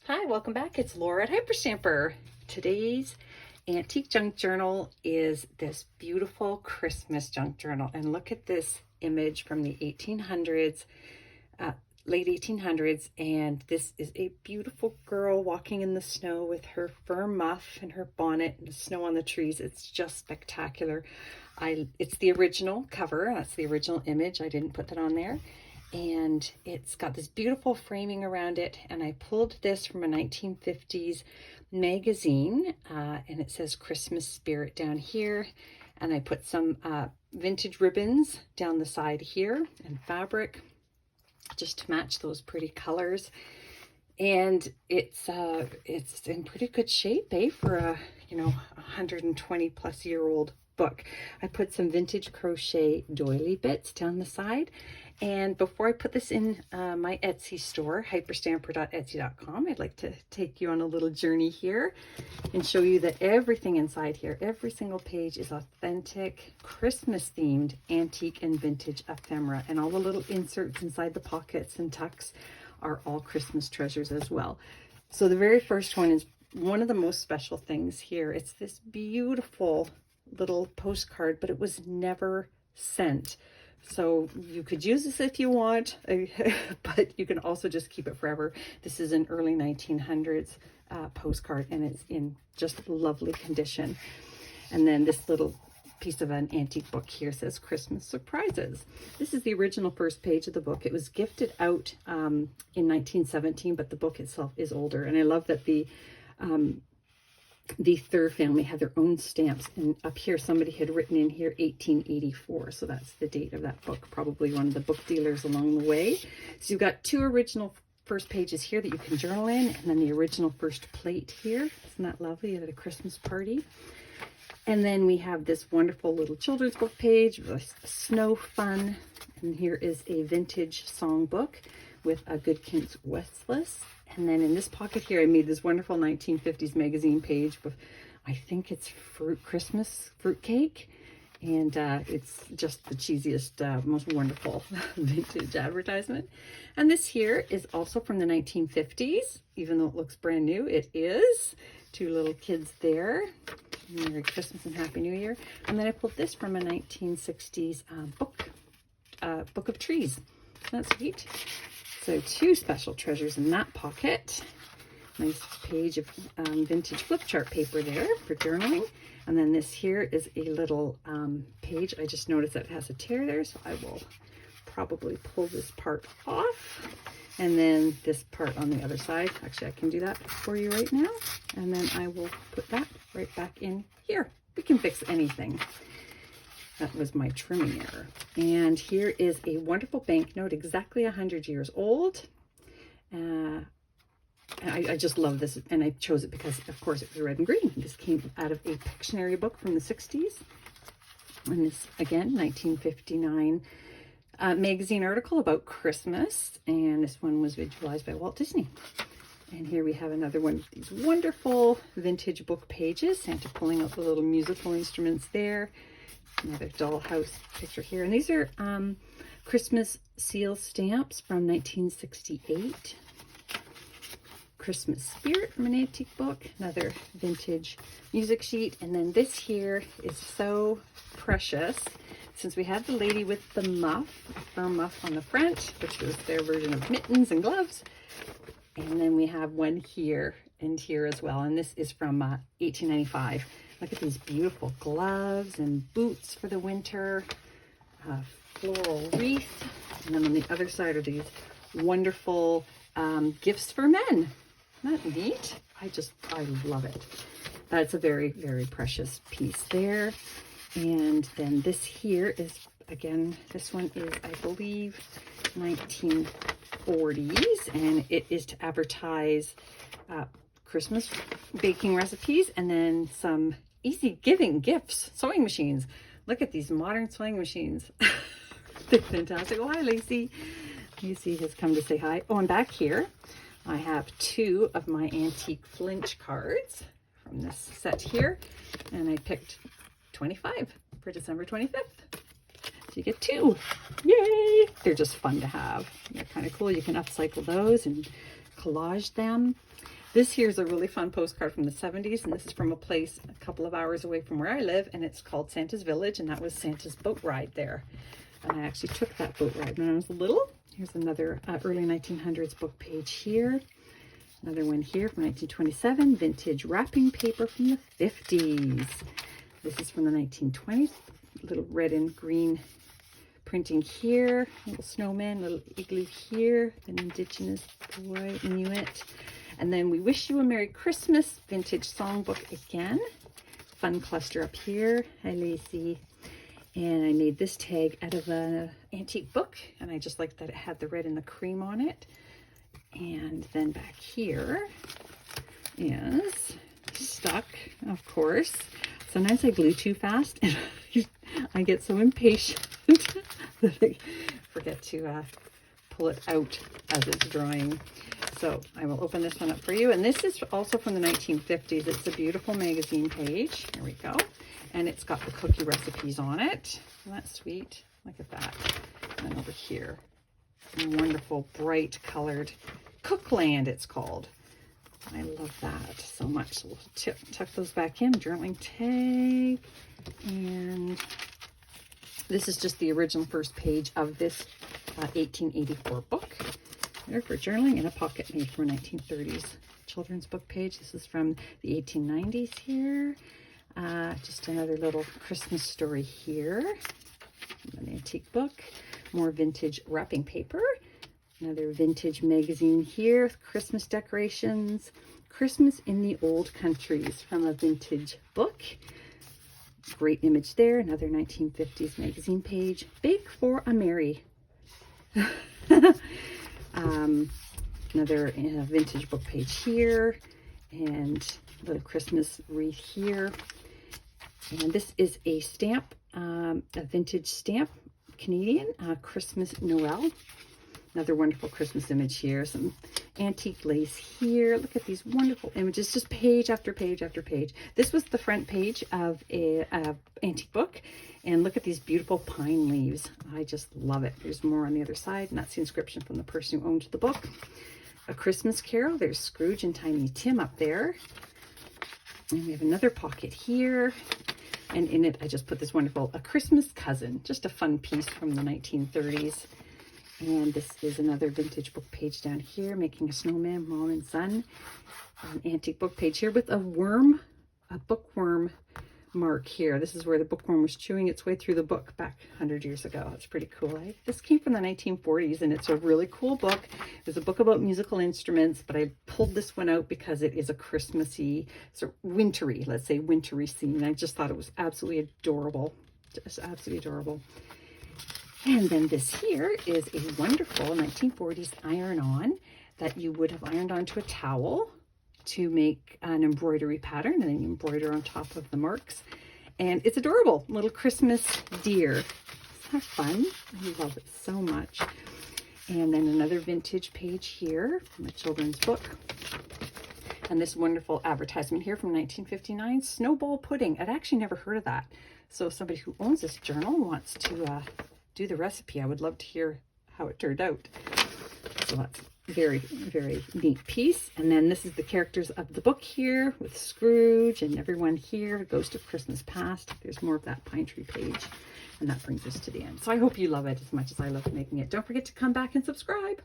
Hi, welcome back. It's Laura at Hyperstamper. Today's antique junk journal is this beautiful Christmas junk journal. And look at this image from the 1800s, late 1800s. And this is a beautiful girl walking in the snow with her fur muff and her bonnet and the snow on the trees. It's just spectacular. It's the original cover. That's the original image. I didn't put that on there. And it's got this beautiful framing around it, and I pulled this from a 1950s magazine, and it says Christmas Spirit down here, and I put some vintage ribbons down the side here and fabric just to match those pretty colors. And it's in pretty good shape, for a 120 plus year old book. I put some vintage crochet doily bits down the side. And before I put this in my Etsy store, hyperstamper.etsy.com, I'd like to take you on a little journey here and show you that everything inside here, every single page is authentic, Christmas themed, antique and vintage ephemera. And all the little inserts inside the pockets and tucks are all Christmas treasures as well. So the very first one is one of the most special things here. It's this beautiful little postcard, but it was never sent. So you could use this if you want, but you can also just keep it forever. This is an early 1900s postcard, and it's in just lovely condition. And then this little piece of an antique book here says Christmas Surprises. This is the original first page of the book. It was gifted out in 1917, but the book itself is older. And I love that the Thur family had their own stamps, and up here somebody had written in here 1884, so that's the date of that book, probably one of the book dealers along the way. So you've got two original first pages here that you can journal in, and then the original first plate here. Isn't that lovely at a Christmas party? And then we have this wonderful little children's book page with snow fun, and here is a vintage songbook with a Good King's Westless. And then in this pocket here, I made this wonderful 1950s magazine page with, I think it's Christmas fruitcake. And it's just the cheesiest, most wonderful vintage advertisement. And this here is also from the 1950s, even though it looks brand new, it is. Two little kids there. Merry Christmas and Happy New Year. And then I pulled this from a 1960s book of trees. Isn't that sweet? So two special treasures in that pocket. Nice page of vintage flip chart paper there for journaling. And then this here is a little page. I just noticed that it has a tear there, so I will probably pull this part off. And then this part on the other side. Actually, I can do that for you right now. And then I will put that right back in here. We can fix anything. That was my trimming error. And here is a wonderful banknote, exactly 100 years old. I just love this, and I chose it because, of course, it was red and green. This came out of a Pictionary book from the 60s. And this, again, 1959 magazine article about Christmas. And this one was visualized by Walt Disney. And here we have another one of these wonderful vintage book pages. Santa pulling out the little musical instruments there. Another dollhouse picture here. And these are Christmas seal stamps from 1968. Christmas Spirit from an antique book. Another vintage music sheet. And then this here is so precious. Since we had the lady with the muff, a fur muff on the front, which was their version of mittens and gloves. And then we have one here and here as well. And this is from 1895. Look at these beautiful gloves and boots for the winter, floral wreath. And then on the other side are these wonderful gifts for men. Isn't that neat? I love it. That's a very, very precious piece there. And then this here is, again, this one is, I believe, 1940s. And it is to advertise Christmas baking recipes, and then some easy giving gifts, sewing machines. Look at these modern sewing machines. They're fantastic. Oh, hi, Lacey. Lacey has come to say hi. Oh, and back here, I have two of my antique flinch cards from this set here, and I picked 25 for December 25th. So you get two. Yay! They're just fun to have. They're kind of cool. You can upcycle those and collage them. This here is a really fun postcard from the 70s, and this is from a place a couple of hours away from where I live, and it's called Santa's Village, and that was Santa's boat ride there. And I actually took that boat ride when I was little. Here's another early 1900s book page here. Another one here from 1927, vintage wrapping paper from the 50s. This is from the 1920s, little red and green printing here, little snowman, little igloo here, an indigenous boy, Inuit. And then We Wish You a Merry Christmas, vintage songbook again. Fun cluster up here. Hi, Lacey. And I made this tag out of an antique book, and I just liked that it had the red and the cream on it. And then back here is stuck, of course. Sometimes I glue too fast, and I get so impatient that I forget to pull it out as it's drying. So I will open this one up for you. And this is also from the 1950s. It's a beautiful magazine page. Here we go. And it's got the cookie recipes on it. Isn't that sweet? Look at that. And over here, a wonderful bright colored Cookland, it's called. I love that so much. So we'll tuck those back in. Journaling tag. And this is just the original first page of this 1884 book. There for journaling, and a pocket made from a 1930s children's book page. This is from the 1890s here. Just another little Christmas story here. An antique book. More vintage wrapping paper. Another vintage magazine here with Christmas decorations. Christmas in the Old Countries from a vintage book. Great image there. Another 1950s magazine page. Bake for a Mary. Another vintage book page here, and a little Christmas wreath here. And this is a stamp, a vintage stamp, Canadian, Christmas Noel. Another wonderful Christmas image here. Some antique lace here. Look at these wonderful images, just page after page after page. This was the front page of a antique book. And look at these beautiful pine leaves. I just love it. There's more on the other side, and that's the inscription from the person who owned the book. A Christmas Carol. There's Scrooge and Tiny Tim up there. And we have another pocket here. And in it, I just put this wonderful A Christmas Cousin. Just a fun piece from the 1930s. And this is another vintage book page down here, making a snowman, mom and son. An antique book page here with a worm, a bookworm mark here. This is where the bookworm was chewing its way through the book back 100 years ago. It's pretty cool. This came from the 1940s, and it's a really cool book. It's a book about musical instruments, but I pulled this one out because it is a Christmassy, sort of wintry, let's say wintry scene. I just thought it was absolutely adorable. Just absolutely adorable. And then this here is a wonderful 1940s iron-on that you would have ironed onto a towel to make an embroidery pattern, and then you embroider on top of the marks. And it's adorable. Little Christmas deer. Isn't that fun? I love it so much. And then another vintage page here from a children's book. And this wonderful advertisement here from 1959, Snowball Pudding. I'd actually never heard of that. So if somebody who owns this journal wants to do the recipe, I would love to hear how it turned out. So that's very, very neat piece. And then this is the characters of the book here with Scrooge and everyone here. Ghost of Christmas Past. There's more of that pine tree page. And that brings us to the end. So I hope you love it as much as I love making it. Don't forget to come back and subscribe.